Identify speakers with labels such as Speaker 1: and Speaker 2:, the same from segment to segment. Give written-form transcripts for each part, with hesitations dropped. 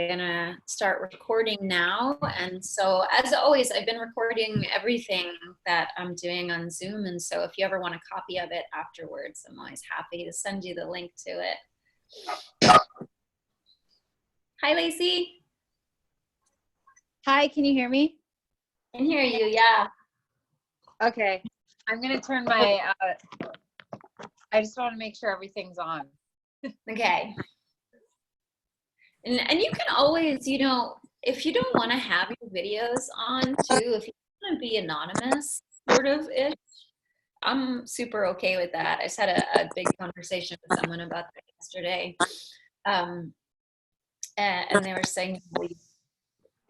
Speaker 1: gonna start recording now. And so as always, I've been recording everything that I'm doing on Zoom. And so if you ever want a copy of it afterwards, I'm always happy to send you the link to it. Hi, Lacey.
Speaker 2: Hi, can you hear me?
Speaker 1: I can hear you, yeah.
Speaker 2: Okay, I'm gonna turn my, I just want to make sure everything's on.
Speaker 1: Okay. And you can always, you know, if you don't want to have your videos on too, if you want to be anonymous, sort of ish, I'm super okay with that. I just had a big conversation with someone about that yesterday. And they were saying,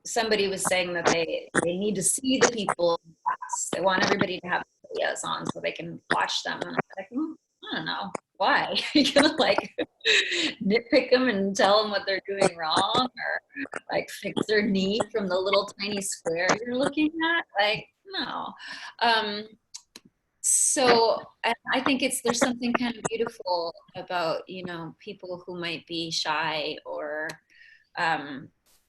Speaker 1: somebody was saying that they need to see the people in class. They want everybody to have videos on so they can watch them. And I'm like, I don't know. Why? You're gonna like nitpick them and tell them what they're doing wrong, or like fix their knee from the little tiny square you're looking at? Like, no. So I think there's something kind of beautiful about, you know, people who might be shy or,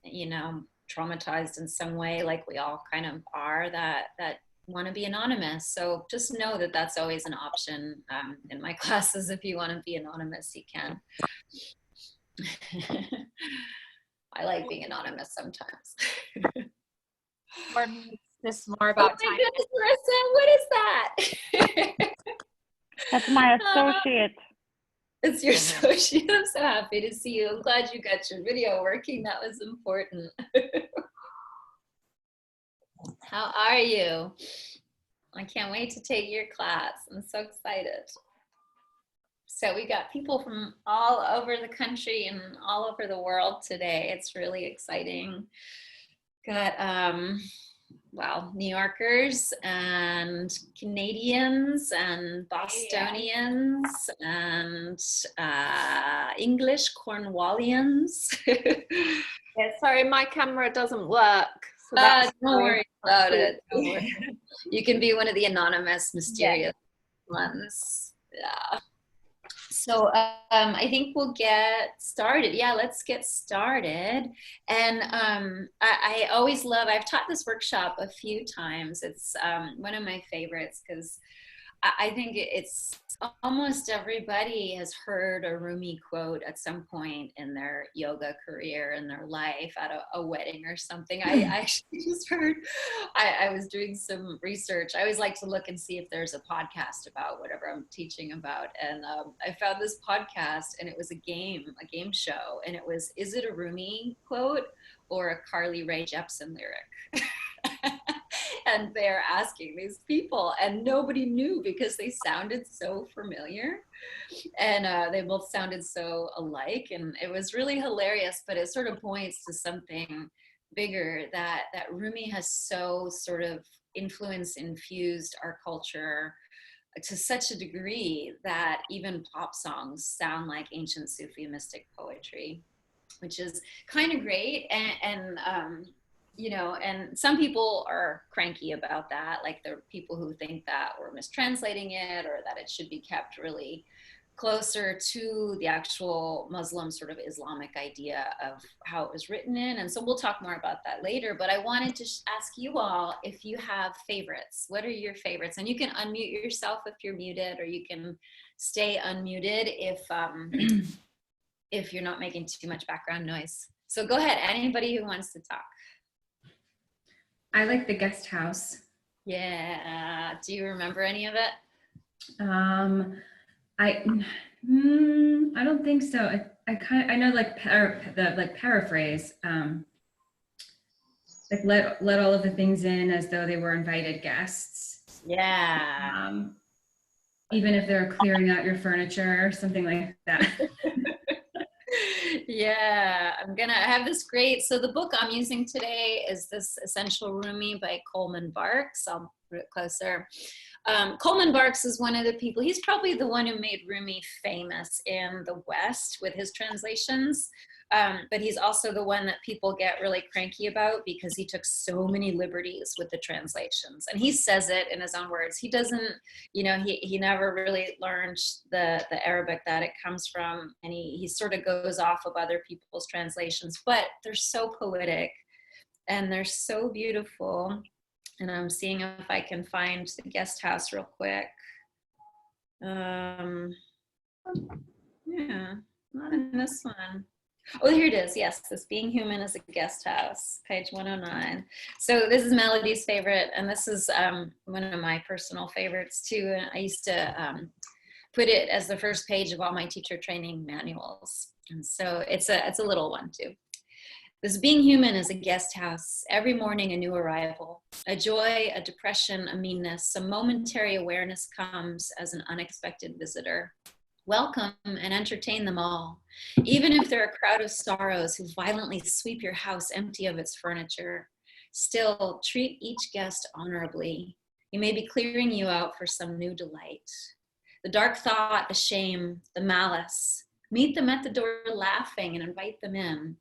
Speaker 1: you know, traumatized in some way, like we all kind of are, that want to be anonymous. So just know that that's always an option in my classes. If you want to be anonymous, you can. I like being anonymous sometimes.
Speaker 2: For me, it's just more about
Speaker 1: oh my goodness, Marissa, what is that?
Speaker 3: That's my associate.
Speaker 1: It's your associate. I'm so happy to see you. I'm glad you got your video working. That was important. How are you? I can't wait to take your class. I'm so excited. So we got people from all over the country and all over the world today. It's really exciting. Got well, New Yorkers and Canadians and Bostonians and English Cornwallians.
Speaker 4: Yeah, sorry, my camera doesn't work. So that's
Speaker 1: don't worry about it. Don't worry. You can be one of the anonymous, mysterious ones. Yeah. So I think we'll get started. Yeah, let's get started. And I always love, I've taught this workshop a few times. It's one of my favorites because I think it's almost everybody has heard a Rumi quote at some point in their yoga career, in their life, at a wedding or something. I actually just heard, I was doing some research. I always like to look and see if there's a podcast about whatever I'm teaching about. And I found this podcast, and it was a game show. And it was, is it a Rumi quote or a Carly Rae Jepsen lyric? And they're asking these people, and nobody knew because they sounded so familiar, and they both sounded so alike, and it was really hilarious. But it sort of points to something bigger, that Rumi has so sort of infused our culture to such a degree that even pop songs sound like ancient Sufi mystic poetry, which is kind of great. And you know, and some people are cranky about that. Like there are people who think that we're mistranslating it, or that it should be kept really closer to the actual Muslim sort of Islamic idea of how it was written in. And so we'll talk more about that later. But I wanted to ask you all if you have favorites. What are your favorites? And you can unmute yourself if you're muted, or you can stay unmuted if you're not making too much background noise. So go ahead, anybody who wants to talk.
Speaker 5: I like the guest house.
Speaker 1: Yeah. Do you remember any of it?
Speaker 5: I don't think so. I know like paraphrase. Like let all of the things in as though they were invited guests.
Speaker 1: Yeah.
Speaker 5: Even if they're clearing out your furniture or something like that.
Speaker 1: Yeah, I have this great, so the book I'm using today is this Essential Rumi by Coleman Barks. I'll put it closer. Coleman Barks is one of the people, he's probably the one who made Rumi famous in the West with his translations. But he's also the one that people get really cranky about because he took so many liberties with the translations. And he says it in his own words. He doesn't, he never really learned the Arabic that it comes from. And he sort of goes off of other people's translations, but they're so poetic and they're so beautiful. And I'm seeing if I can find the guest house real quick. Yeah, not in this one. Oh, here it is. Yes, this Being Human is a Guest House, page 109. So this is Melody's favorite, and this is one of my personal favorites too. I used to put it as the first page of all my teacher training manuals. And so it's a little one too. This Being Human is a guest house, every morning a new arrival. A joy, a depression, a meanness, some momentary awareness comes as an unexpected visitor. Welcome and entertain them all. Even if they're a crowd of sorrows who violently sweep your house empty of its furniture, still treat each guest honorably. He may be clearing you out for some new delight. The dark thought, the shame, the malice, meet them at the door laughing and invite them in.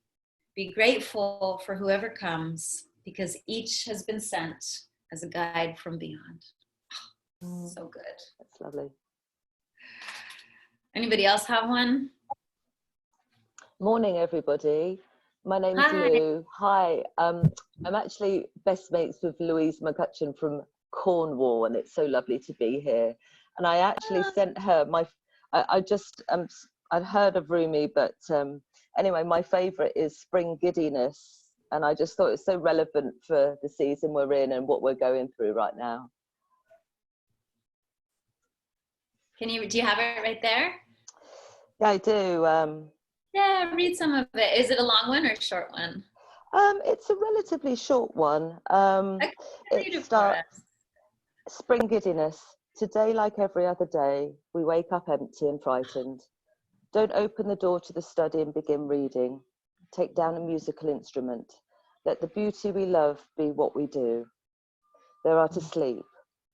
Speaker 1: Be grateful for whoever comes because each has been sent as a guide from beyond. Oh, so good.
Speaker 6: That's lovely.
Speaker 1: Anybody else have one?
Speaker 6: Morning, everybody. My name's
Speaker 1: Hi.
Speaker 6: Lou. Hi. I'm actually best mates with Louise McCutcheon from Cornwall, and it's so lovely to be here. And I actually sent her I'd heard of Rumi, but anyway, my favourite is Spring Giddiness, and I just thought it's so relevant for the season we're in and what we're going through right now.
Speaker 1: Do you have it right there?
Speaker 6: Yeah, I do.
Speaker 1: Yeah, read some of it. Is it a long one or a short one?
Speaker 6: It's a relatively short one.
Speaker 1: Read it for us.
Speaker 6: Spring giddiness. Today, like every other day, we wake up empty and frightened. Don't open the door to the study and begin reading. Take down a musical instrument. Let the beauty we love be what we do. There are to sleep.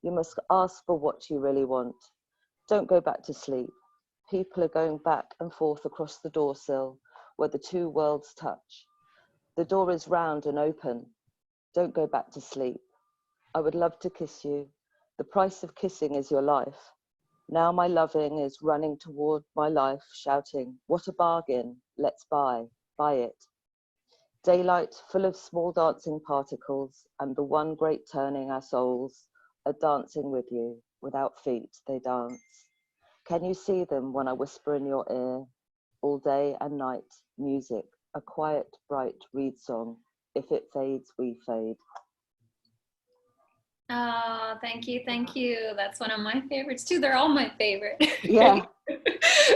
Speaker 6: You must ask for what you really want. Don't go back to sleep. People are going back and forth across the doorsill where the two worlds touch. The door is round and open. Don't go back to sleep. I would love to kiss you. The price of kissing is your life. Now my loving is running toward my life, shouting, what a bargain, let's buy it. Daylight full of small dancing particles, and the one great turning our souls are dancing with you. Without feet, they dance. Can you see them when I whisper in your ear? All day and night, music, a quiet, bright reed song. If it fades, we fade.
Speaker 1: Oh, thank you, thank you. That's one of my favorites too. They're all my favorite.
Speaker 6: Yeah.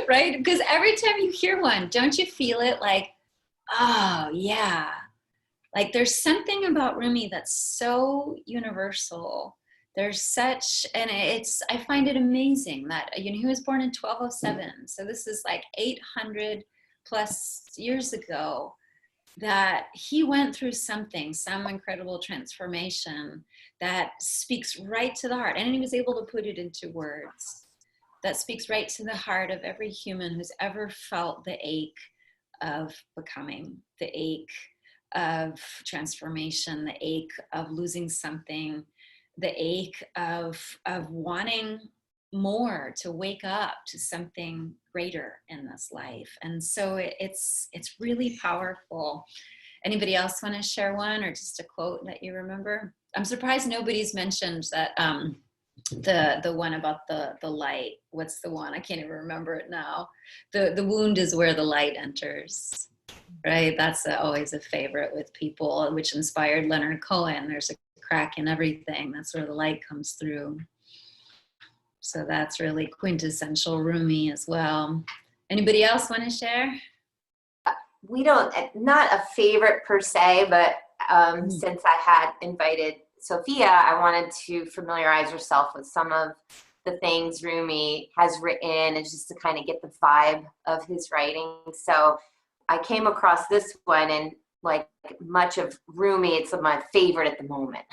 Speaker 1: Right? Because every time you hear one, don't you feel it like, oh yeah. Like there's something about Rumi that's so universal. There's such, and I find it amazing that, he was born in 1207. So this is like 800 plus years ago that he went through some incredible transformation that speaks right to the heart. And he was able to put it into words that speaks right to the heart of every human who's ever felt the ache of becoming, the ache of transformation, the ache of losing something, the ache of wanting more, to wake up to something greater in this life. And so it's really powerful. Anybody else want to share one or just a quote that you remember? I'm surprised nobody's mentioned that the one about the light. What's the one? I can't even remember it now. The wound is where the light enters. Right? That's always a favorite with people, which inspired Leonard Cohen. There's a crack in everything. That's where the light comes through. So that's really quintessential Rumi as well. Anybody else want to share?
Speaker 7: We don't, not a favorite per se, but since I had invited Sophia, I wanted to familiarize herself with some of the things Rumi has written and just to kind of get the vibe of his writing. So I came across this one, and like much of Rumi, it's my favorite at the moment,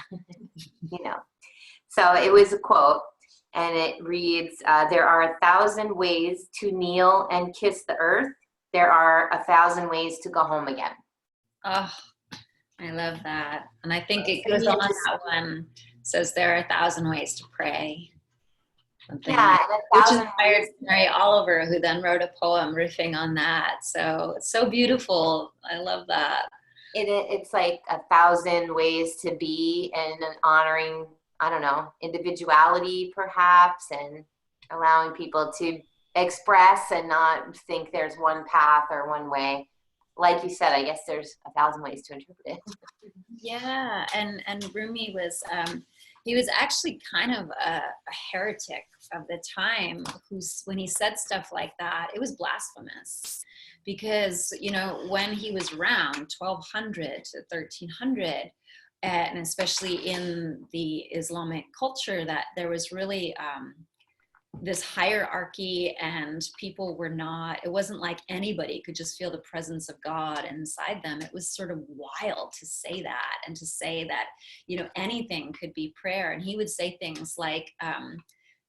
Speaker 7: So it was a quote. and it reads, there are 1,000 ways to kneel and kiss the earth. There are 1,000 ways to go home again.
Speaker 1: Oh, I love that. And I think it
Speaker 7: So
Speaker 1: goes
Speaker 7: you
Speaker 1: on
Speaker 7: just-
Speaker 1: that one, says there are 1,000 ways to pray. Something
Speaker 7: Yeah,
Speaker 1: like,
Speaker 7: and
Speaker 1: which
Speaker 7: 1,000
Speaker 1: inspired
Speaker 7: ways.
Speaker 1: Mary Oliver, who then wrote a poem riffing on that. So it's so beautiful. I love that.
Speaker 7: It's like 1,000 ways to be, and honoring, I don't know, individuality perhaps, and allowing people to express and not think there's one path or one way. Like you said, I guess there's 1,000 ways to interpret it.
Speaker 1: Yeah, and Rumi was he was actually kind of a heretic of the time. Who's when he said stuff like that, it was blasphemous, because when he was around 1200 to 1300, and especially in the Islamic culture, that there was really this hierarchy, and people were not, it wasn't like anybody could just feel the presence of God inside them. It was sort of wild to say that, and to say that anything could be prayer. And he would say things like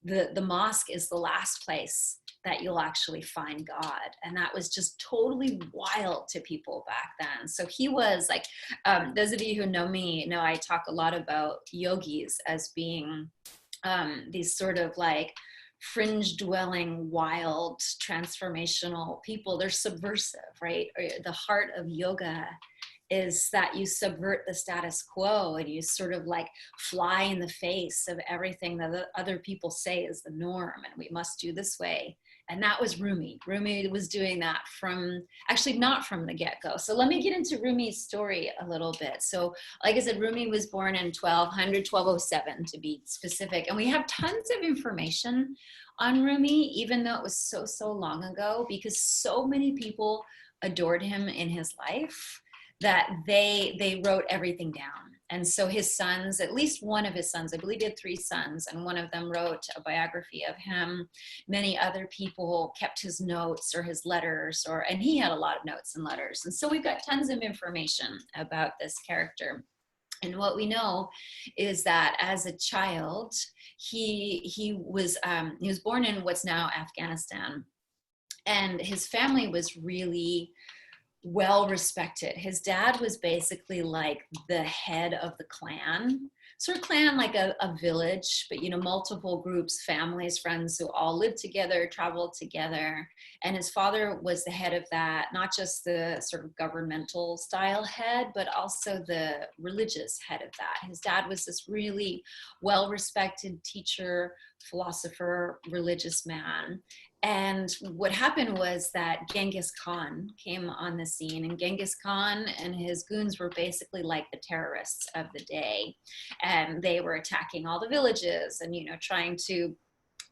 Speaker 1: the mosque is the last place that you'll actually find God. And that was just totally wild to people back then. So he was like, those of you who know me know I talk a lot about yogis as being these sort of like fringe dwelling, wild, transformational people. They're subversive, right? The heart of yoga is that you subvert the status quo, and you sort of like fly in the face of everything that the other people say is the norm, and we must do this way. And that was Rumi. Rumi was doing that not from the get-go. So let me get into Rumi's story a little bit. So like I said, Rumi was born in 1207 to be specific. And we have tons of information on Rumi, even though it was so long ago, because so many people adored him in his life that they wrote everything down. And so his sons, at least one of his sons, I believe he had 3 sons, and one of them wrote a biography of him. Many other people kept his notes or his letters, and he had a lot of notes and letters. And so we've got tons of information about this character. And what we know is that as a child, he was born in what's now Afghanistan, and his family was really well respected. His dad was basically like the head of the clan, sort of clan like a village, but multiple groups, families, friends who all lived together, traveled together. And his father was the head of that, not just the sort of governmental style head, but also the religious head of that. His dad was this really well respected teacher, philosopher, religious man. And what happened was that Genghis Khan came on the scene, and Genghis Khan and his goons were basically like the terrorists of the day. And they were attacking all the villages and, trying to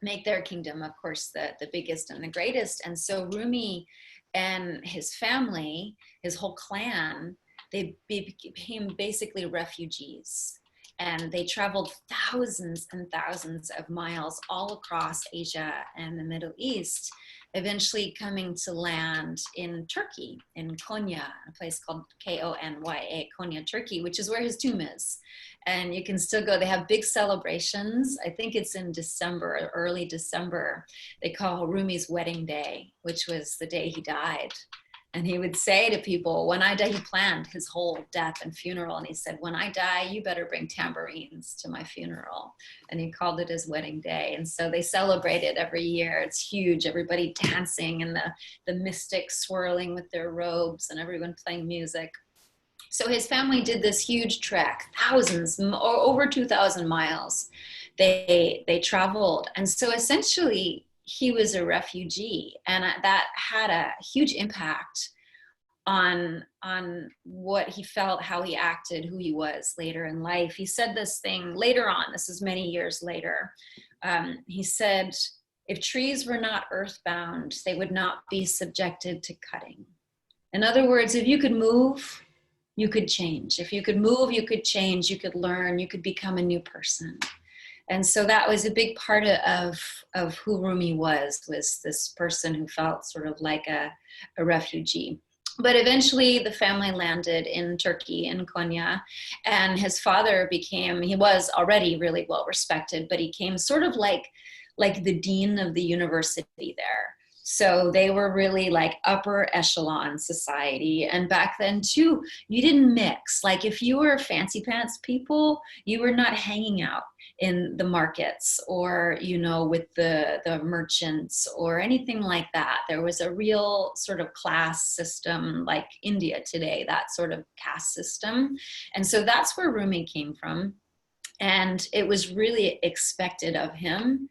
Speaker 1: make their kingdom, of course, the biggest and the greatest. And so Rumi and his family, his whole clan, they became basically refugees. And they traveled thousands and thousands of miles all across Asia and the Middle East, eventually coming to land in Turkey, in Konya, a place called Konya, Konya, Turkey, which is where his tomb is. And you can still go. They have big celebrations. I think it's in December, early December. They call Rumi's wedding day, which was the day he died. And he would say to people, when I die, he planned his whole death and funeral. And he said, when I die, you better bring tambourines to my funeral. And he called it his wedding day. And so they celebrate it every year. It's huge. Everybody dancing, and the mystics swirling with their robes, and everyone playing music. So his family did this huge trek, thousands, over 2,000 miles. They traveled. And so essentially, he was a refugee, and that had a huge impact on what he felt, how he acted, who he was later in life. He said this thing later on, this is many years later. He said, if trees were not earthbound, they would not be subjected to cutting. In other words, if you could move, you could change. If you could move, you could change, you could learn, you could become a new person. And so that was a big part of who Rumi was this person who felt sort of like a refugee. But eventually the family landed in Turkey, in Konya, and his father he was already really well respected, but he came sort of like the dean of the university there. So they were really like upper echelon society. And back then too, you didn't mix. Like if you were fancy pants people, you were not hanging out in the markets or, you know, with the merchants or anything like that. There was a real sort of class system like India today, that sort of caste system. And so that's where Rumi came from. And it was really expected of him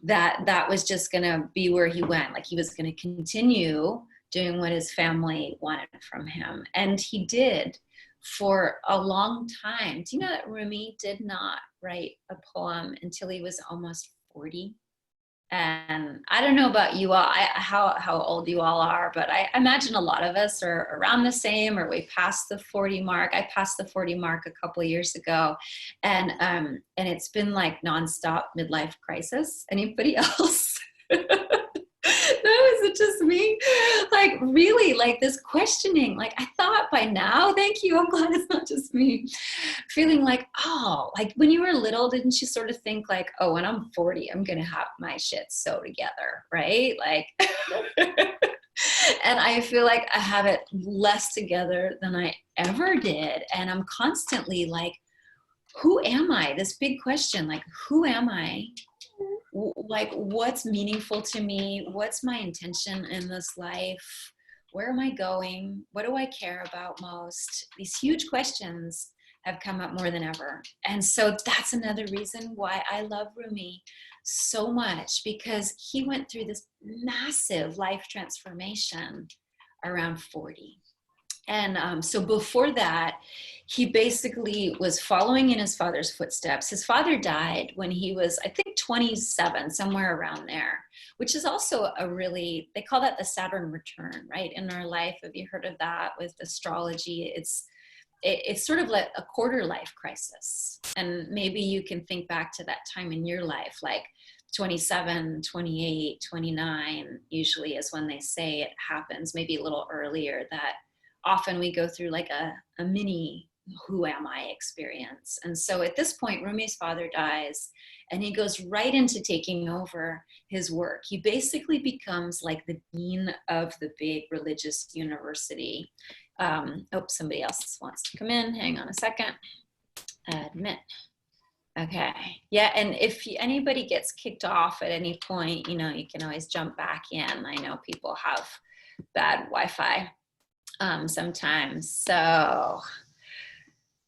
Speaker 1: that was just going to be where he went. Like he was going to continue doing what his family wanted from him. And he did for a long time. Do you know that Rumi did not write a poem until he was almost 40? And I don't know about you all, how old you all are, but I imagine a lot of us are around the same, or we passed the 40 mark. I passed the 40 mark a couple of years ago, and it's been like nonstop midlife crisis. Anybody else? No, is it just me? Like really, like this questioning. Like I thought by now, thank you, I'm glad it's not just me. Feeling like, oh, like when you were little, didn't you sort of think like, oh, when I'm 40, I'm gonna have my shit so together, right? Like, and I feel like I have it less together than I ever did. And I'm constantly like, who am I? This big question, like, who am I? Like what's meaningful to me, what's my intention in this life, where am I going, what do I care about most? These huge questions have come up more than ever. And so that's another reason why I love Rumi so much, because he went through this massive life transformation around 40. And so before that, he basically was following in his father's footsteps. His father died when he was, I think, 27, somewhere around there, which is also they call that the Saturn return, right? In our life. Have you heard of that with astrology? It's sort of like a quarter life crisis. And maybe you can think back to that time in your life, like 27, 28, 29, usually is when they say it happens, maybe a little earlier, that often we go through like a mini who am I experience. And so at this point, Rumi's father dies and he goes right into taking over his work. He basically becomes like the dean of the big religious university. Somebody else wants to come in. Hang on a second. Admit. Okay. Yeah. And if anybody gets kicked off at any point, you know, you can always jump back in. I know people have bad Wi-Fi sometimes.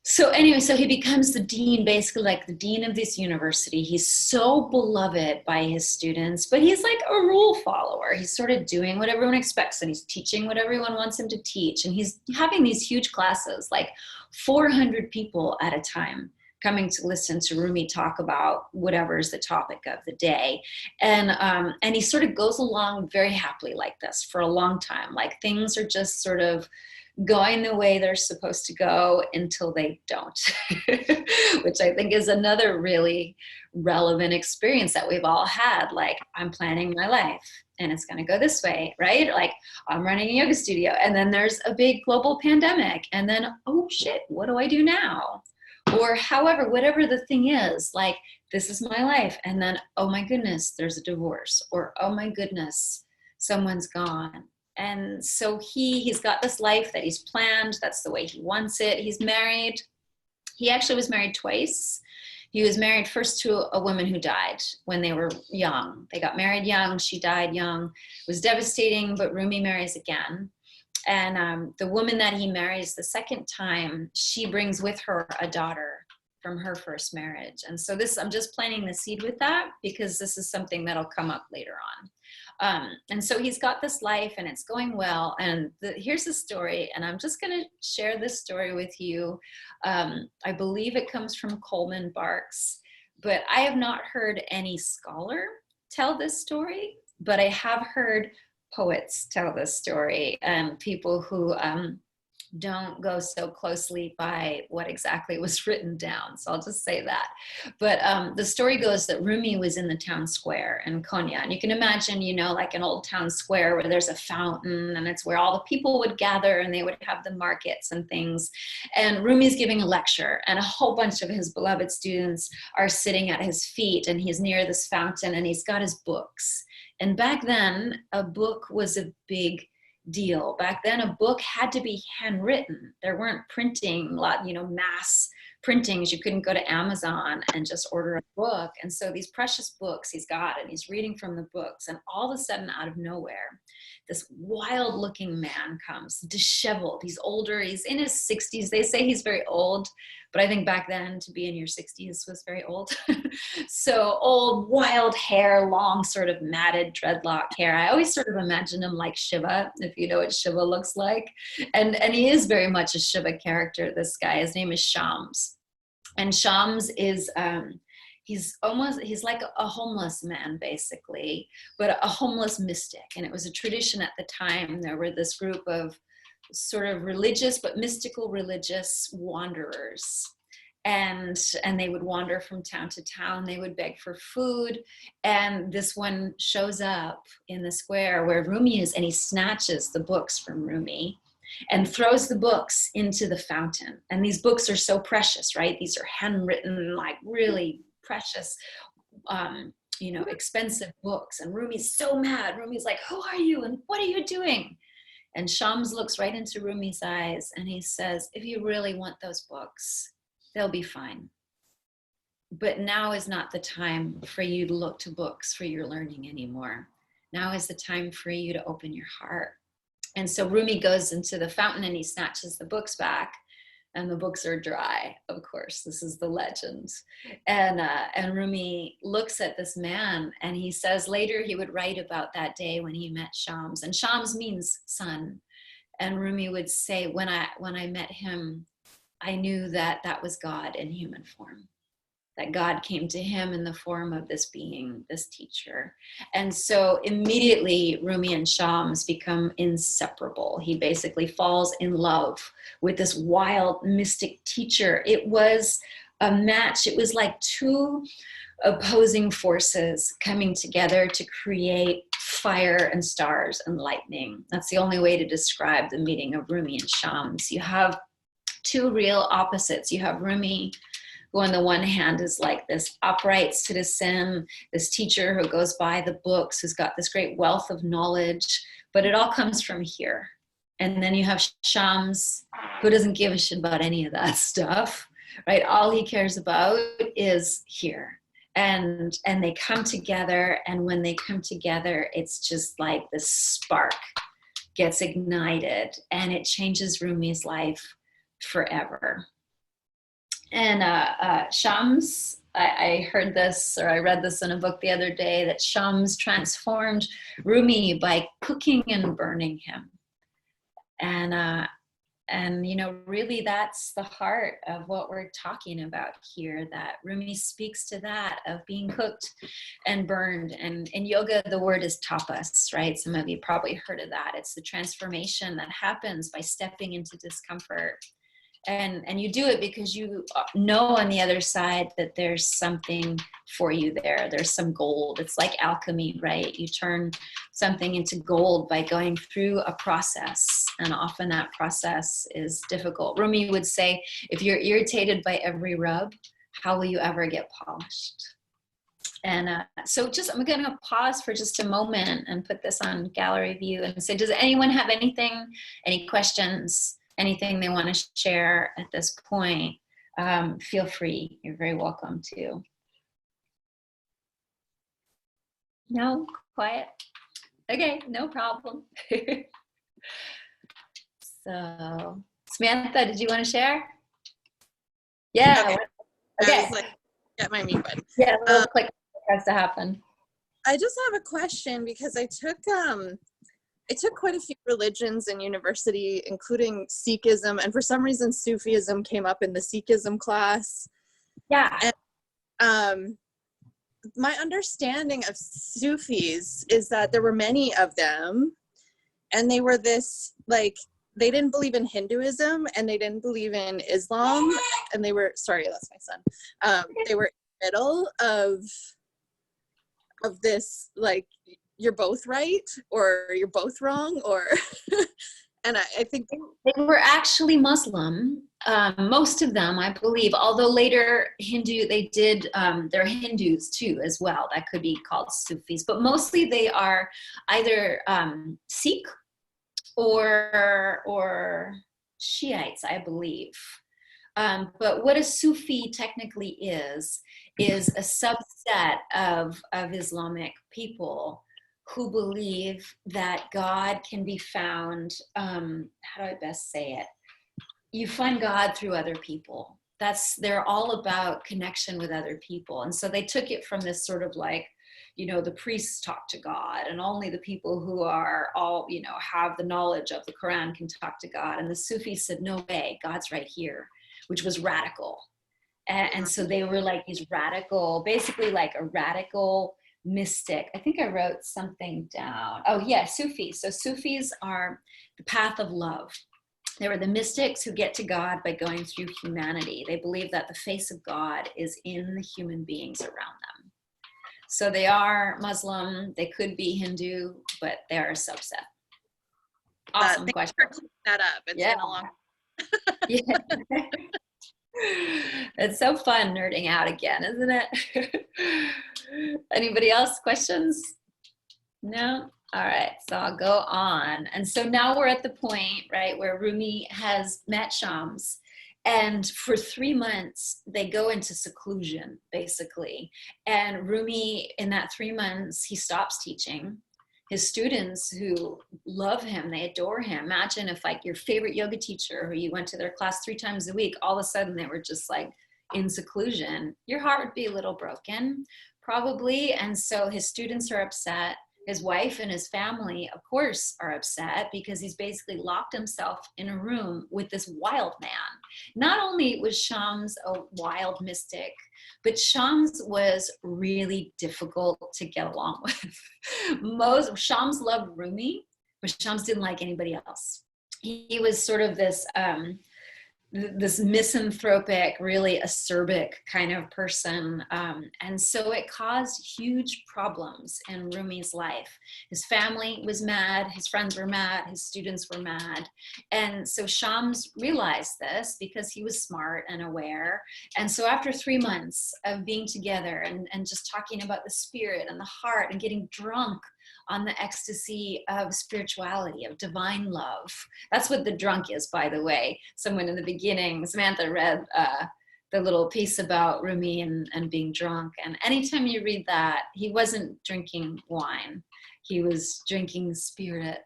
Speaker 1: So anyway, so he becomes the dean, basically like the dean of this university. He's so beloved by his students, but he's like a rule follower. He's sort of doing what everyone expects, and he's teaching what everyone wants him to teach. And he's having these huge classes, like 400 people at a time coming to listen to Rumi talk about whatever is the topic of the day. And he sort of goes along very happily like this for a long time. Like things are just sort of going the way they're supposed to go until they don't, which I think is another really relevant experience that we've all had. Like, I'm planning my life and it's going to go this way, right? Like, I'm running a yoga studio and then there's a big global pandemic and then, oh shit, what do I do now? Or however, whatever the thing is, like, this is my life. And then, oh my goodness, there's a divorce, or oh my goodness, someone's gone. And so he's got this life that he's planned. That's the way he wants it. He's married. He actually was married twice. He was married first to a woman who died when they were young. They got married young. She died young. It was devastating, but Rumi marries again. And the woman that he marries the second time, she brings with her a daughter from her first marriage. And so I'm just planting the seed with that, because this is something that'll come up later on. And so he's got this life and it's going well. And here's the story, and I'm just gonna share this story with you. I believe it comes from Coleman Barks, but I have not heard any scholar tell this story, but I have heard poets tell this story, and people who don't go so closely by what exactly was written down. So I'll just say that. But the story goes that Rumi was in the town square in Konya. And you can imagine, you know, like an old town square where there's a fountain and it's where all the people would gather and they would have the markets and things. And Rumi's giving a lecture and a whole bunch of his beloved students are sitting at his feet, and he's near this fountain and he's got his books. And back then, a book was a big deal. Back then, a book had to be handwritten. There weren't printing, mass printings. You couldn't go to Amazon and just order a book. And so these precious books he's got, and he's reading from the books. And all of a sudden, out of nowhere, this wild looking man comes, disheveled. He's older. He's in his 60s. They say he's very old, but I think back then to be in your 60s was very old. So old, wild hair, long sort of matted dreadlock hair. I always sort of imagine him like Shiva, if you know what Shiva looks like. And he is very much a Shiva character, this guy. His name is Shams. And Shams is, he's like a homeless man, basically, but a homeless mystic. And it was a tradition at the time. There were this group of sort of religious, but mystical religious wanderers. And they would wander from town to town. They would beg for food. And this one shows up in the square where Rumi is, and he snatches the books from Rumi and throws the books into the fountain. And these books are so precious, right? These are handwritten, like really precious, expensive books. And Rumi's so mad. Rumi's like, who are you? And what are you doing? And Shams looks right into Rumi's eyes and he says, if you really want those books, they'll be fine. But now is not the time for you to look to books for your learning anymore. Now is the time for you to open your heart. And so Rumi goes into the fountain and he snatches the books back, and the books are dry, of course. This is the legend. And Rumi looks at this man, and he says later he would write about that day when he met Shams. And Shams means son. And Rumi would say, when I met him, I knew that that was God in human form, that God came to him in the form of this being, this teacher. And so immediately Rumi and Shams become inseparable. He basically falls in love with this wild mystic teacher. It was a match. It was like two opposing forces coming together to create fire and stars and lightning. That's the only way to describe the meeting of Rumi and Shams. You have two real opposites. You have Rumi, who on the one hand is like this upright citizen, this teacher who goes by the books, who's got this great wealth of knowledge, but it all comes from here. And then you have Shams, who doesn't give a shit about any of that stuff, right? All he cares about is here. And they come together, and when they come together, it's just like this spark gets ignited, and it changes Rumi's life forever. And Shams, I heard this, or I read this in a book the other day, that Shams transformed Rumi by cooking and burning him. And really that's the heart of what we're talking about here, that Rumi speaks to that of being cooked and burned. And in yoga, the word is tapas, right? Some of you probably heard of that. It's the transformation that happens by stepping into discomfort. And you do it because you know on the other side that there's something for you there. There's some gold. It's like alchemy, right? You turn something into gold by going through a process. And often that process is difficult. Rumi would say, if you're irritated by every rub, how will you ever get polished? And so I'm going to pause for just a moment and put this on gallery view and say, does anyone have anything, any questions? Anything they want to share at this point, feel free. You're very welcome to. No? Quiet? Okay, no problem. So, Samantha, did you want to share? Yeah. Okay.
Speaker 8: I was like, get my mute button.
Speaker 1: Yeah, a little click has to happen.
Speaker 8: I just have a question because I took quite a few religions in university, including Sikhism, and for some reason Sufism came up in the Sikhism class.
Speaker 1: Yeah.
Speaker 8: And my understanding of Sufis is that there were many of them, and they were this like they didn't believe in Hinduism and they didn't believe in Islam, and they were, sorry, that's my son. They were in the middle of this, like, you're both right or you're both wrong, or and I think
Speaker 1: they were actually Muslim. Most of them, I believe, although later Hindu, they did, they're Hindus too as well. That could be called Sufis, but mostly they are either Sikh or Shiites, I believe. But what a Sufi technically is a subset of Islamic people who believe that God can be found, how do I best say it? You find God through other people. They're all about connection with other people. And so they took it from this sort of like, you know, the priests talk to God and only the people who are all, you know, have the knowledge of the Quran can talk to God. And the Sufis said, no way, God's right here, which was radical. And so they were like these radical, basically like a radical mystic. I think I wrote something down. Oh yeah, Sufis. So Sufis are the path of love. They were the mystics who get to God by going through humanity. They believe that the face of God is in the human beings around them. So they are Muslim, they could be Hindu, but they're a subset. Awesome question.
Speaker 8: Thanks for clearing that up. It's been a long
Speaker 1: yeah. It's so fun nerding out again, isn't it? Anybody else? Questions? No? All right, so I'll go on. And so now we're at the point, right, where Rumi has met Shams. And for 3 months, they go into seclusion, basically. And Rumi, in that 3 months, he stops teaching. His students who love him, they adore him. Imagine if like your favorite yoga teacher who you went to their class 3 times a week, all of a sudden they were just like in seclusion. Your heart would be a little broken, probably. And so his students are upset. His wife and his family, of course, are upset because he's basically locked himself in a room with this wild man. Not only was Shams a wild mystic, but Shams was really difficult to get along with. Shams loved Rumi, but Shams didn't like anybody else. He was sort of this misanthropic, really acerbic kind of person. And so it caused huge problems in Rumi's life. His family was mad, his friends were mad, his students were mad. And so Shams realized this because he was smart and aware. And so after 3 months of being together and just talking about the spirit and the heart and getting drunk on the ecstasy of spirituality, of divine love. That's what the drunk is, by the way. Someone in the beginning, Samantha read the little piece about Rumi and being drunk. And anytime you read that, he wasn't drinking wine. He was drinking spirit.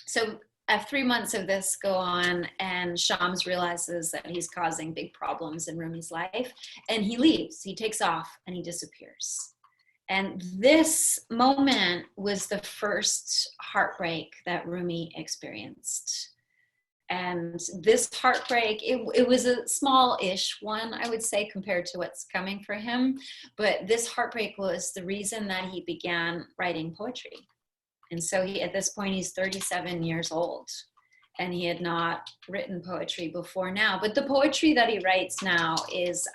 Speaker 1: So 3 months of this go on, and Shams realizes that he's causing big problems in Rumi's life, and he leaves. He takes off and he disappears. And this moment was the first heartbreak that Rumi experienced. And this heartbreak, it was a small-ish one, I would say, compared to what's coming for him. But this heartbreak was the reason that he began writing poetry. And so at this point, he's 37 years old. And he had not written poetry before now. But the poetry that he writes now is...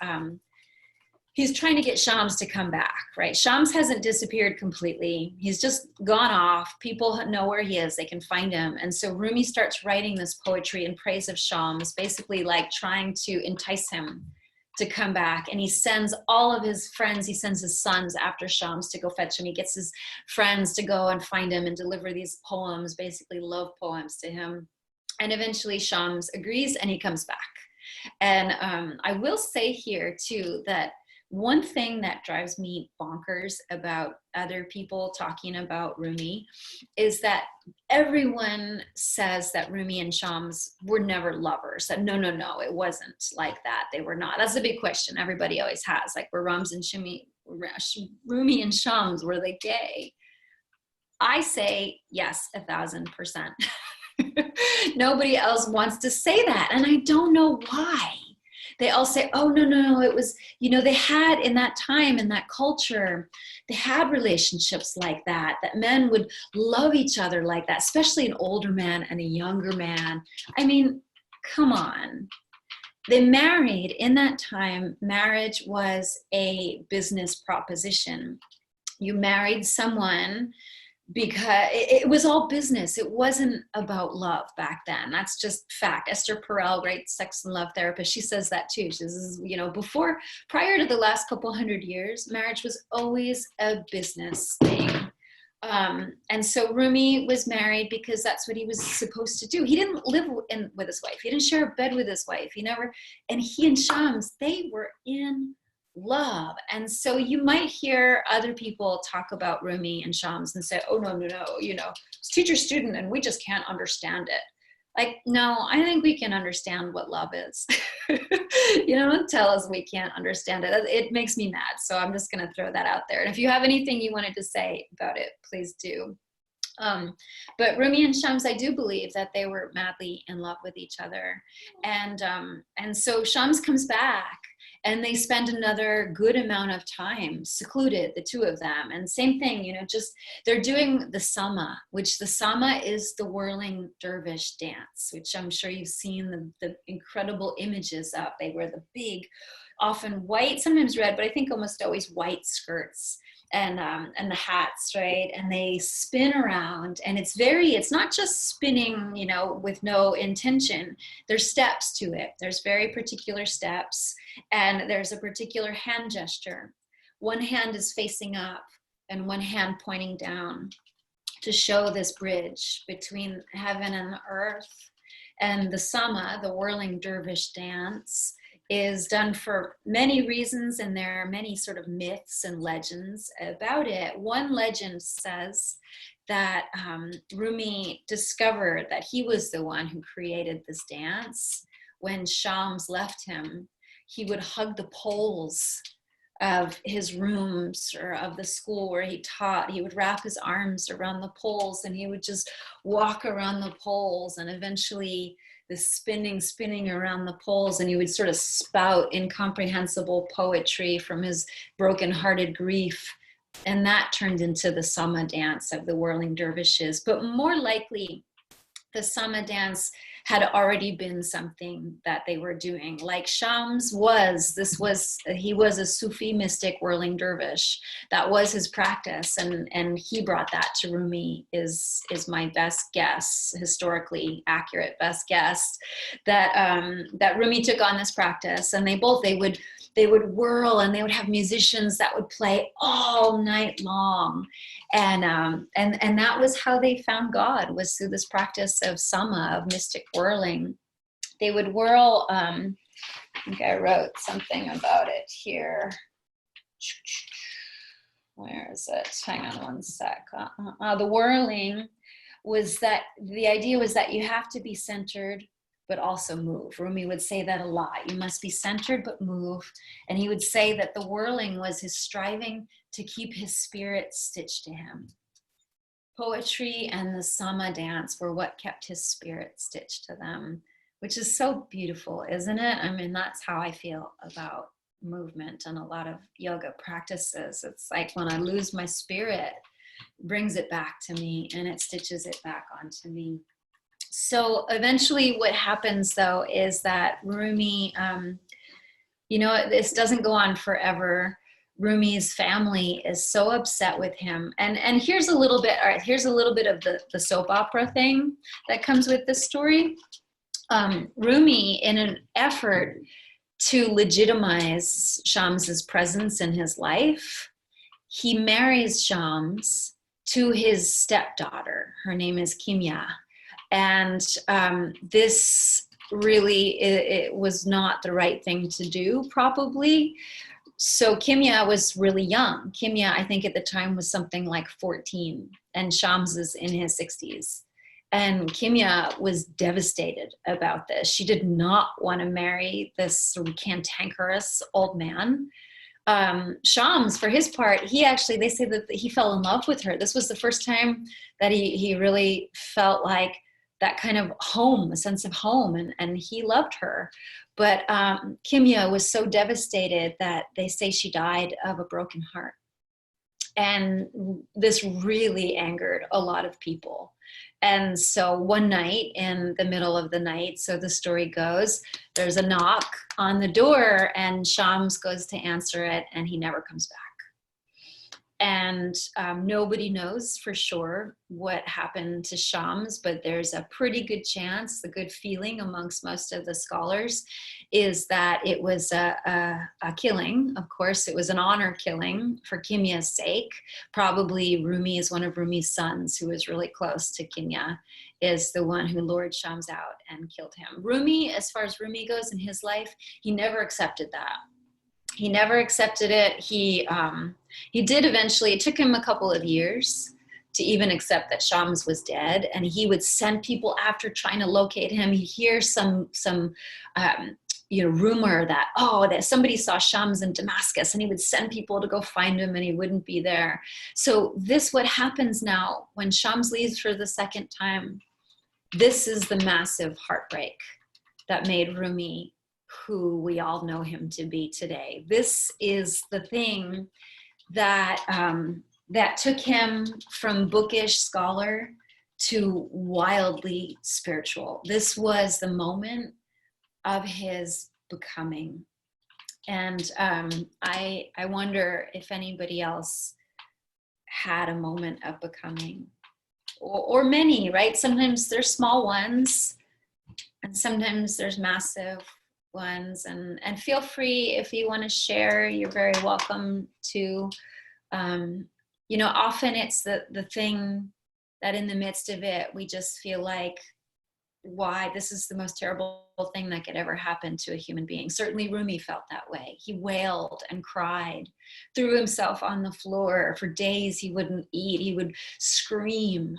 Speaker 1: he's trying to get Shams to come back, right? Shams hasn't disappeared completely. He's just gone off. People know where he is. They can find him. And so Rumi starts writing this poetry in praise of Shams, basically like trying to entice him to come back. And he sends all of his friends, he sends his sons after Shams to go fetch him. He gets his friends to go and find him and deliver these poems, basically love poems to him. And eventually Shams agrees and he comes back. And I will say here too that one thing that drives me bonkers about other people talking about Rumi is that everyone says that Rumi and Shams were never lovers. That no, it wasn't like that. They were not. That's a big question everybody always has. Like, were Rumi and Shams, were they gay? I say yes, 1,000%. Nobody else wants to say that, and I don't know why. they all say, oh, no, it was, they had in that time, in that culture, they had relationships like that men would love each other like that, especially an older man and a younger man. I mean, come on. They married in that time. Marriage was a business proposition. You married someone because it was all business. It wasn't about love back then. That's just fact. Esther Perel, great sex and love therapist, she says that too. She says, prior to the last couple hundred years, marriage was always a business thing. And so Rumi was married because that's what he was supposed to do. He didn't live with his wife. He didn't share a bed with his wife. And he and Shams, they were in love. And so you might hear other people talk about Rumi and Shams and say, oh, no, it's teacher student and we just can't understand it. Like, no, I think we can understand what love is. Don't tell us we can't understand it. It makes me mad. So I'm just going to throw that out there. And if you have anything you wanted to say about it, please do. But Rumi and Shams, I do believe that they were madly in love with each other. And so Shams comes back and they spend another good amount of time secluded, the two of them. And same thing, they're doing the sama, which the sama is the whirling dervish dance, which I'm sure you've seen the incredible images of. They wear the big, often white, sometimes red, but I think almost always white skirts. And the hats, right? And they spin around, and it's not just spinning, with no intention. There's steps to it. There's very particular steps, and there's a particular hand gesture. One hand is facing up and one hand pointing down to show this bridge between heaven and the earth. And the sama, the whirling dervish dance, is done for many reasons, and there are many sort of myths and legends about it. One legend says that Rumi discovered that he was the one who created this dance. When Shams left him, he would hug the poles of his rooms or of the school where he taught. He would wrap his arms around the poles and he would just walk around the poles, and eventually this spinning around the poles, and he would sort of spout incomprehensible poetry from his broken-hearted grief. And that turned into the sama dance of the whirling dervishes. But more likely, the sama dance had already been something that they were doing. Like Shams he was a Sufi mystic whirling dervish. That was his practice, and he brought that to Rumi is my best guess, historically accurate best guess, that Rumi took on this practice, and they would whirl, and they would have musicians that would play all night long. And that was how they found God, was through this practice of sama, of mystic whirling. They would whirl, I think I wrote something about it here. Where is it? Hang on one sec. The whirling was that, the idea was that you have to be centered, but also move. Rumi would say that a lot. You must be centered, but move. And he would say that the whirling was his striving to keep his spirit stitched to him. Poetry and the sama dance were what kept his spirit stitched to them, which is so beautiful, isn't it? I mean, that's how I feel about movement and a lot of yoga practices. It's like when I lose my spirit, it brings it back to me and it stitches it back onto me. So eventually what happens though is that Rumi, this doesn't go on forever. Rumi's family is so upset with him. And here's a little bit, all right, here's a little bit of the soap opera thing that comes with this story. Rumi, in an effort to legitimize Shams's presence in his life, he marries Shams to his stepdaughter. Her name is Kimya. And this really, it was not the right thing to do, probably. So Kimya was really young. Kimya, I think at the time, was something like 14, and Shams is in his 60s. And Kimya was devastated about this. She did not want to marry this sort of cantankerous old man. Shams, for his part, they say that he fell in love with her. This was the first time that he really felt like that kind of home, a sense of home, and he loved her. But Kimya was so devastated that they say she died of a broken heart. And this really angered a lot of people. And so one night, in the middle of the night, so the story goes, there's a knock on the door and Shams goes to answer it and he never comes back. And nobody knows for sure what happened to Shams, but there's a pretty good chance, the good feeling amongst most of the scholars is that it was a killing. Of course, it was an honor killing for Kimya's sake. Probably Rumi is one of Rumi's sons who was really close to Kimya, is the one who lured Shams out and killed him. Rumi, as far as Rumi goes in his life, he never accepted that. He never accepted it. He did eventually. It took him a couple of years to even accept that Shams was dead, and he would send people after trying to locate him. He'd hear some rumor that that somebody saw Shams in Damascus, and he would send people to go find him, and he wouldn't be there. So this what happens now when Shams leaves for the second time. This is the massive heartbreak that made Rumi who we all know him to be today. This is the thing that that took him from bookish scholar to wildly spiritual. This was the moment of his becoming. And I wonder if anybody else had a moment of becoming, or many, right? Sometimes there's small ones and sometimes there's massive ones, and feel free if you want to share, you're very welcome to. Often it's the thing that in the midst of it we just feel like, why, this is the most terrible thing that could ever happen to a human being. Certainly Rumi felt that way. He wailed and cried, threw himself on the floor for days. He wouldn't eat, he would scream,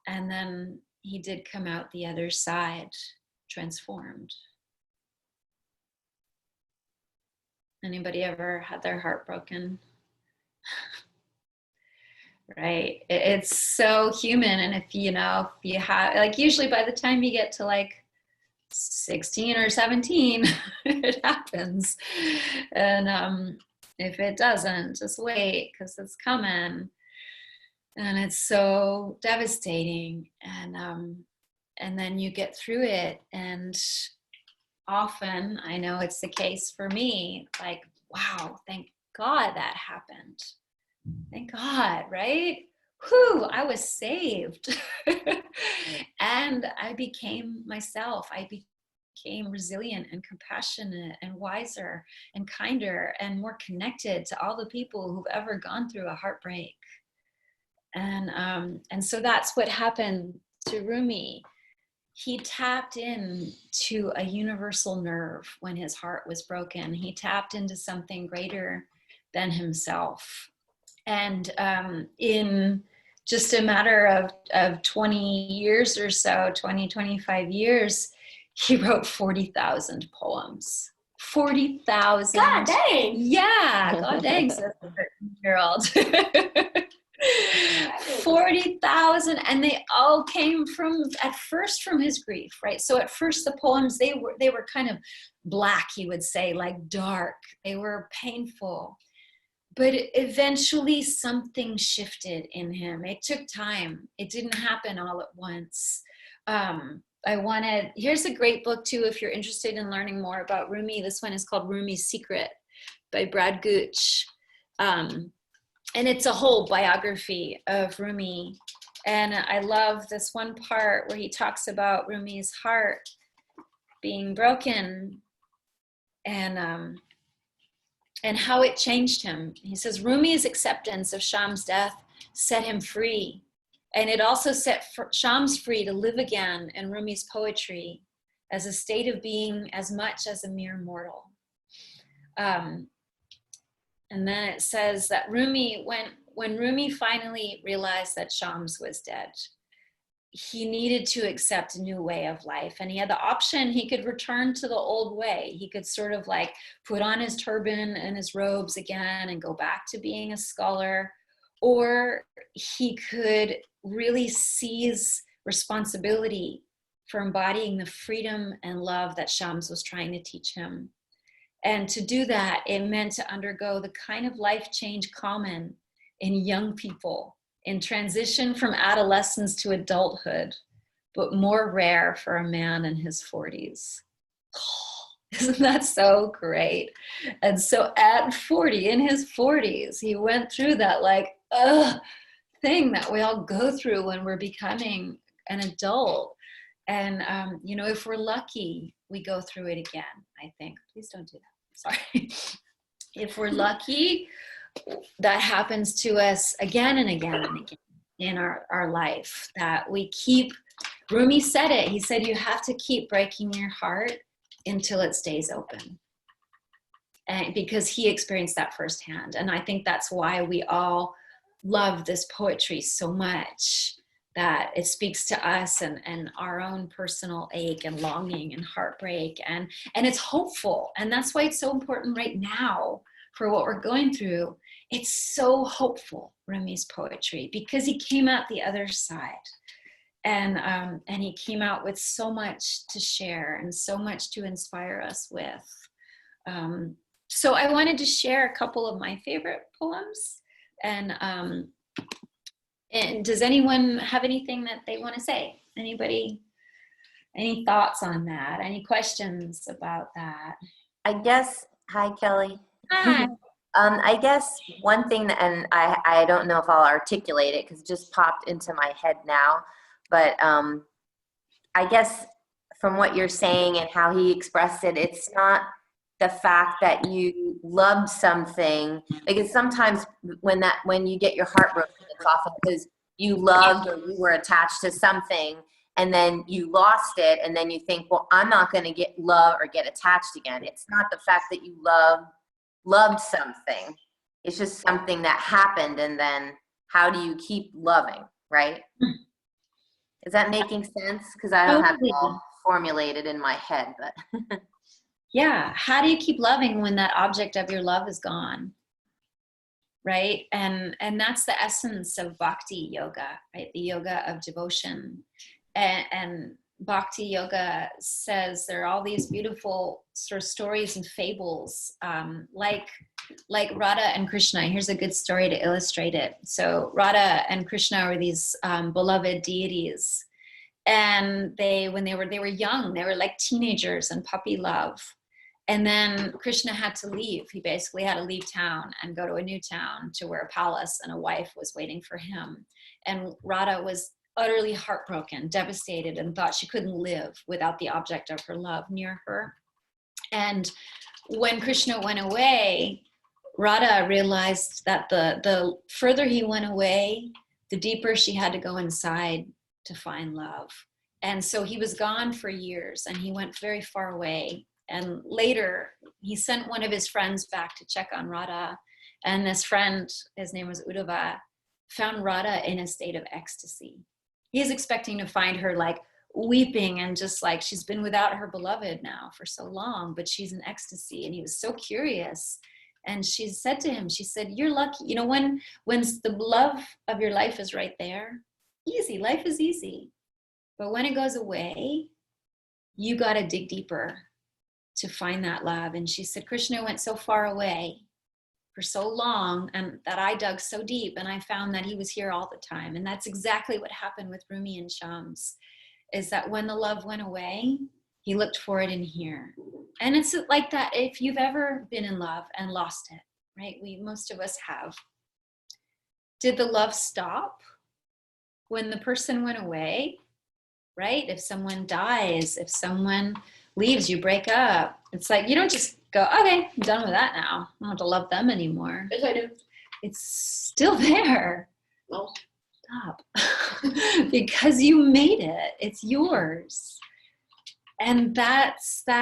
Speaker 1: and then he did come out the other side transformed. Anybody ever had their heart broken? Right. It's so human. And if you have, like, usually by the time you get to like 16 or 17, it happens. And if it doesn't, just wait, because it's coming. And it's so devastating. And then you get through it, and often, I know it's the case for me, like, wow, thank God that happened. Thank God, right? Whew, I was saved. And I became myself. I became resilient and compassionate and wiser and kinder and more connected to all the people who've ever gone through a heartbreak. And so that's what happened to Rumi. He tapped into a universal nerve when his heart was broken. He tapped into something greater than himself. And in just a matter of 20 years or so, 25 years, he wrote 40,000 poems. 40,000.
Speaker 7: God dang.
Speaker 1: Yeah, God dang, says the 13-year-old. 40,000, and they all came at first from his grief, right? So at first the poems, they were kind of black, he would say, like dark. They were painful. But eventually something shifted in him. It took time. It didn't happen all at once. Here's a great book too, if you're interested in learning more about Rumi. This one is called Rumi's Secret by Brad Gooch. And it's a whole biography of Rumi. And I love this one part where he talks about Rumi's heart being broken and how it changed him. He says, Rumi's acceptance of Sham's death set him free. And it also set Shams free to live again in Rumi's poetry as a state of being as much as a mere mortal. And then it says that Rumi, when Rumi finally realized that Shams was dead, he needed to accept a new way of life. And he had the option, he could return to the old way. He could sort of like put on his turban and his robes again and go back to being a scholar, or he could really seize responsibility for embodying the freedom and love that Shams was trying to teach him. And to do that, it meant to undergo the kind of life change common in young people in transition from adolescence to adulthood, but more rare for a man in his 40s. Isn't that so great? And so at 40, in his 40s, he went through that thing that we all go through when we're becoming an adult. And, if we're lucky, we go through it again, I think. Please don't do that. Sorry. If we're lucky, that happens to us again and again and again in our life, that we keep, Rumi said it, he said, you have to keep breaking your heart until it stays open. And because he experienced that firsthand. And I think that's why we all love this poetry so much, that it speaks to us and our own personal ache and longing and heartbreak, and it's hopeful. And that's why it's so important right now for what we're going through. It's so hopeful, Rumi's poetry, because he came out the other side. And he came out with so much to share and so much to inspire us with. So I wanted to share a couple of my favorite poems. And does anyone have anything that they want to say? Anybody? Any thoughts on that? Any questions about that?
Speaker 7: I guess, hi, Kelly.
Speaker 1: Hi.
Speaker 7: I guess one thing, and I don't know if I'll articulate it because it just popped into my head now, but I guess from what you're saying and how he expressed it, it's not the fact that you loved something. Because sometimes when you get your heart broken, it's often because you loved or you were attached to something, and then you lost it, and then you think, well, I'm not going to get love or get attached again. It's not the fact that you loved something. It's just something that happened, and then how do you keep loving, right? Is that making sense? Because I don't have it all formulated in my head, but
Speaker 1: yeah, how do you keep loving when that object of your love is gone? Right? And that's the essence of bhakti yoga, right? The yoga of devotion. And bhakti yoga says there are all these beautiful sort of stories and fables, like Radha and Krishna. Here's a good story to illustrate it. So Radha and Krishna were these beloved deities, and when they were young, they were like teenagers and puppy love. And then Krishna had to leave. He basically had to leave town and go to a new town to where a palace and a wife was waiting for him. And Radha was utterly heartbroken, devastated, and thought she couldn't live without the object of her love near her. And when Krishna went away, Radha realized that the further he went away, the deeper she had to go inside to find love. And so he was gone for years, and he went very far away. And later, he sent one of his friends back to check on Radha. And this friend, his name was Uddhava, found Radha in a state of ecstasy. He's expecting to find her like weeping and just like she's been without her beloved now for so long, but she's in ecstasy. And he was so curious. And she said to him, she said, you're lucky. When the love of your life is right there, easy, life is easy. But when it goes away, you got to dig deeper to find that love. And she said, Krishna went so far away for so long, and that I dug so deep, and I found that he was here all the time. And that's exactly what happened with Rumi and Shams, is that when the love went away, he looked for it in here. And it's like that if you've ever been in love and lost it, right? Most of us have. Did the love stop when the person went away, right? If someone dies, if someone leaves, you break up. It's like, you don't just go, okay, I'm done with that now. I don't have to love them anymore.
Speaker 4: Yes, I do.
Speaker 1: It's still there.
Speaker 4: No.
Speaker 1: Stop. Because you made it. It's yours. And that's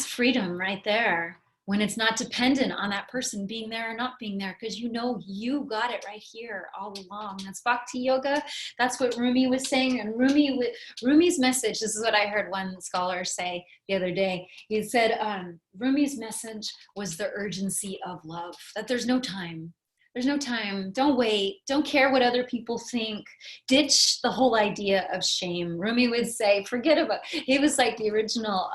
Speaker 1: freedom right there. When it's not dependent on that person being there or not being there, because you you got it right here all along. That's bhakti yoga. That's what Rumi was saying. And Rumi's message, this is what I heard one scholar say the other day. He said, Rumi's message was the urgency of love, that there's no time. There's no time. Don't wait. Don't care what other people think. Ditch the whole idea of shame. Rumi would say, forget about, he was like the original,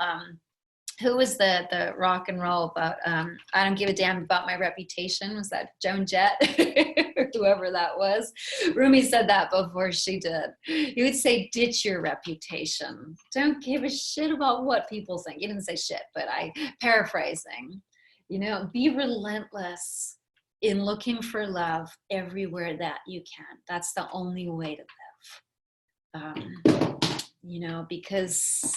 Speaker 1: who was the rock and roll about, I don't give a damn about my reputation. Was that Joan Jett? Or whoever that was. Rumi said that before she did. He would say, ditch your reputation. Don't give a shit about what people think. He didn't say shit, but I paraphrasing. You know, be relentless in looking for love everywhere that you can. That's the only way to live. You know, because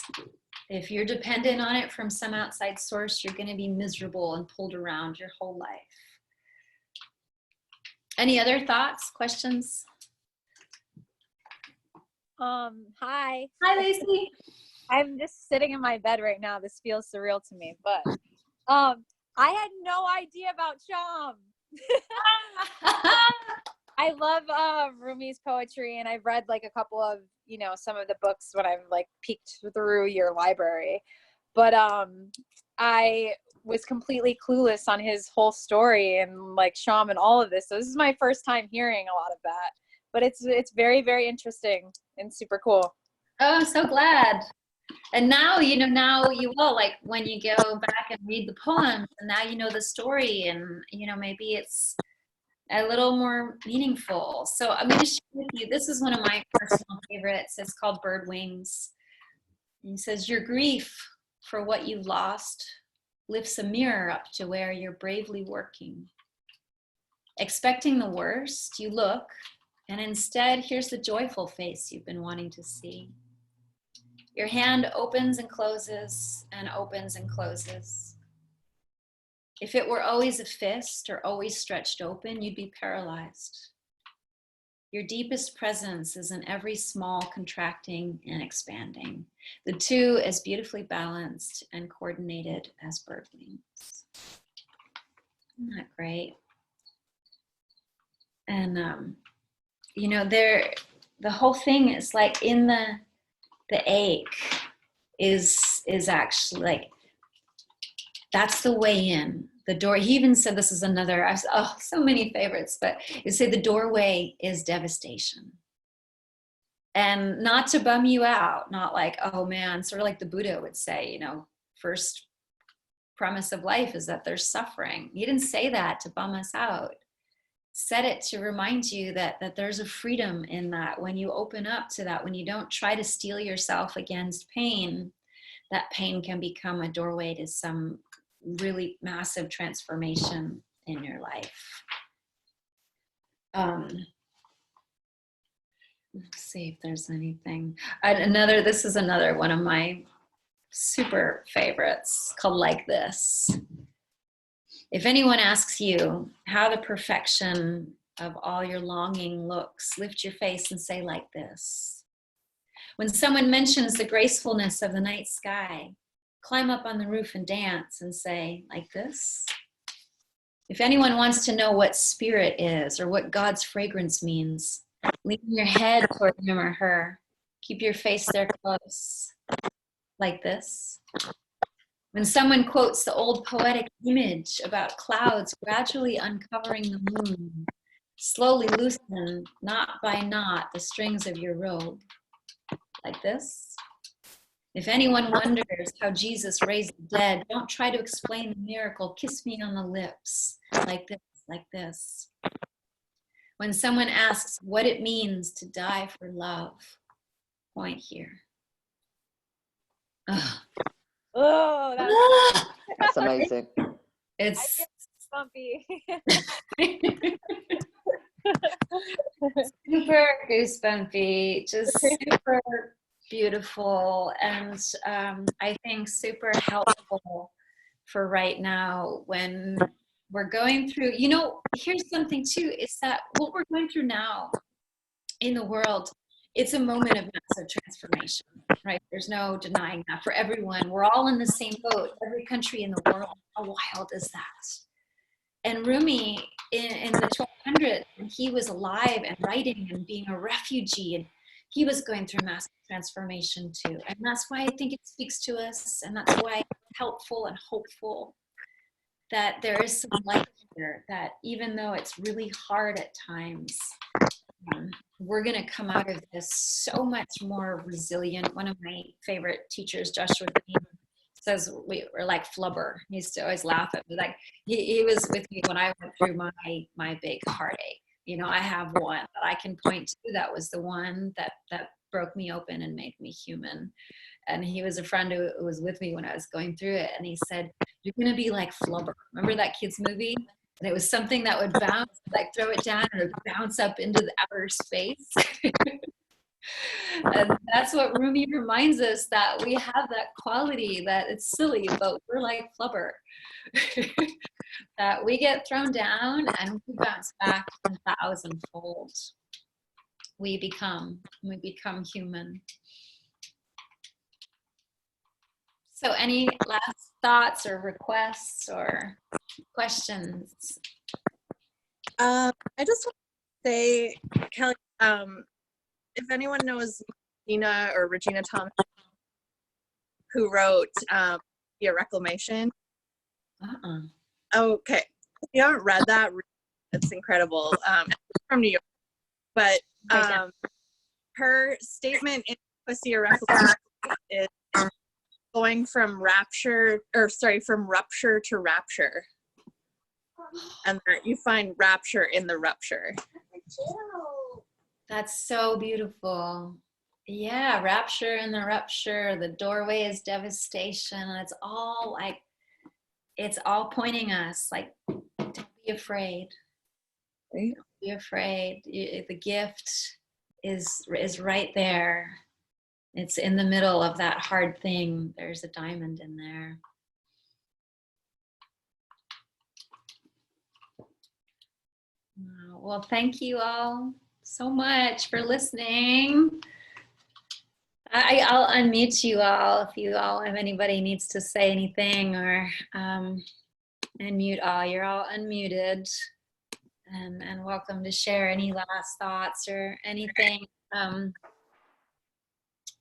Speaker 1: if you're dependent on it from some outside source, you're going to be miserable and pulled around your whole life. Any other thoughts, questions?
Speaker 9: Hi.
Speaker 1: Hi, Lacey.
Speaker 9: I'm just sitting in my bed right now. This feels surreal to me, but I had no idea about Sham. I love Rumi's poetry, and I've read like a couple of, you know, some of the books when I've like peeked through your library, but I was completely clueless on his whole story and like Sham and all of this. So this is my first time hearing a lot of that, but it's very, very interesting and super cool.
Speaker 1: Oh, I'm so glad. And now, you know, now you will, like when you go back and read the poems, and now you know the story, and, you know, maybe it's a little more meaningful. So I'm going to share with you, this is one of my personal favorites. It's called Bird Wings. And he says, your grief for what you've lost lifts a mirror up to where you're bravely working. Expecting the worst, you look, and instead, here's the joyful face you've been wanting to see. Your hand opens and closes and opens and closes. If it were always a fist or always stretched open, you'd be paralyzed. Your deepest presence is in every small contracting and expanding. The two as beautifully balanced and coordinated as bird wings. Isn't that great? And you know, the whole thing is like in the ache is actually like, that's the way in. The door, he even said, this is another, oh, so many favorites, but you say the doorway is devastation. And not to bum you out, not like, oh man, sort of like the Buddha would say, you know, first premise of life is that there's suffering. He didn't say that to bum us out. Said it to remind you that there's a freedom in that. When you open up to that, when you don't try to steel yourself against pain, that pain can become a doorway to some really massive transformation in your life. Let's see if there's anything. This is another one of my super favorites, called Like This. If anyone asks you how the perfection of all your longing looks, lift your face and say, like this. When someone mentions the gracefulness of the night sky, climb up on the roof and dance and say, like this. If anyone wants to know what spirit is or what God's fragrance means, lean your head toward him or her. Keep your face there close, like this. When someone quotes the old poetic image about clouds gradually uncovering the moon, slowly loosen, knot by knot, the strings of your robe, like this. If anyone wonders how Jesus raised the dead, don't try to explain the miracle. Kiss me on the lips, like this, like this. When someone asks what it means to die for love, point here. Ugh.
Speaker 9: Oh,
Speaker 6: That's amazing.
Speaker 1: It's
Speaker 9: bumpy.
Speaker 1: super goosebumpy, just super beautiful, and I think super helpful for right now when we're going through, you know, here's something too, is that what we're going through now in the world, it's a moment of massive transformation, right? There's no denying that for everyone. We're all in the same boat, every country in the world. How wild is that? And Rumi in the 1200s, when he was alive and writing and being a refugee, and he was going through massive transformation too. And that's why I think it speaks to us, and that's why it's helpful and hopeful. that there is some light here, that even though it's really hard at times, we're going to come out of this so much more resilient. One of my favorite teachers, Joshua Green, says we were like flubber. He used to always laugh at me. Like he was with me when I went through my big heartache. You know, I have one that I can point to. That was the one that broke me open and made me human. And he was a friend who was with me when I was going through it. And he said, "You're going to be like flubber." Remember that kids movie? And it was something that would bounce, like throw it down and it would bounce up into the outer space. And that's what Rumi reminds us, that we have that quality, that it's silly, but we're like flubber. That we get thrown down and we bounce back 1,000-fold. We become human. So any last thoughts or requests or questions?
Speaker 8: I just want to say, Kelly, if anyone knows Regina Thomas, who wrote The Reclamation. Okay. If you haven't read that, it's incredible. It's from New York. But her statement in Pussy a Reclamation is going from rupture to rapture. And that you find rapture in the rupture.
Speaker 1: That's so beautiful. Yeah, rapture in the rupture. The doorway is devastation. It's all pointing us like, don't be afraid. Don't be afraid. The gift is right there. It's in the middle of that hard thing. There's a diamond in there. Well, thank you all so much for listening. I'll unmute you all if you all, if anybody needs to say anything, or unmute all. You're all unmuted, and welcome to share any last thoughts or anything.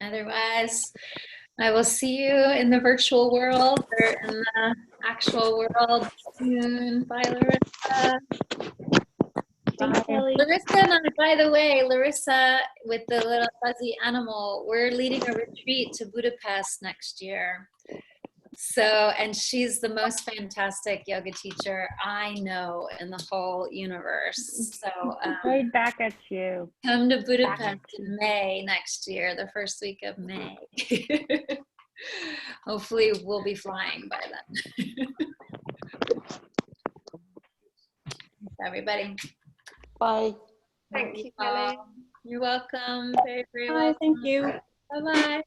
Speaker 1: Otherwise, I will see you in the virtual world or in the actual world soon. Bye, Larissa. Larissa, by the way, Larissa with the little fuzzy animal, we're leading a retreat to Budapest next year. So, and she's the most fantastic yoga teacher I know in the whole universe. So,
Speaker 3: right back at you.
Speaker 1: Come to Budapest in May next year, the first week of May. Hopefully we'll be flying by then. Everybody.
Speaker 6: Bye.
Speaker 4: Thank you, Kelly.
Speaker 1: You're welcome. Very, very
Speaker 8: Bye,
Speaker 1: welcome.
Speaker 8: thank you.
Speaker 1: Bye-bye.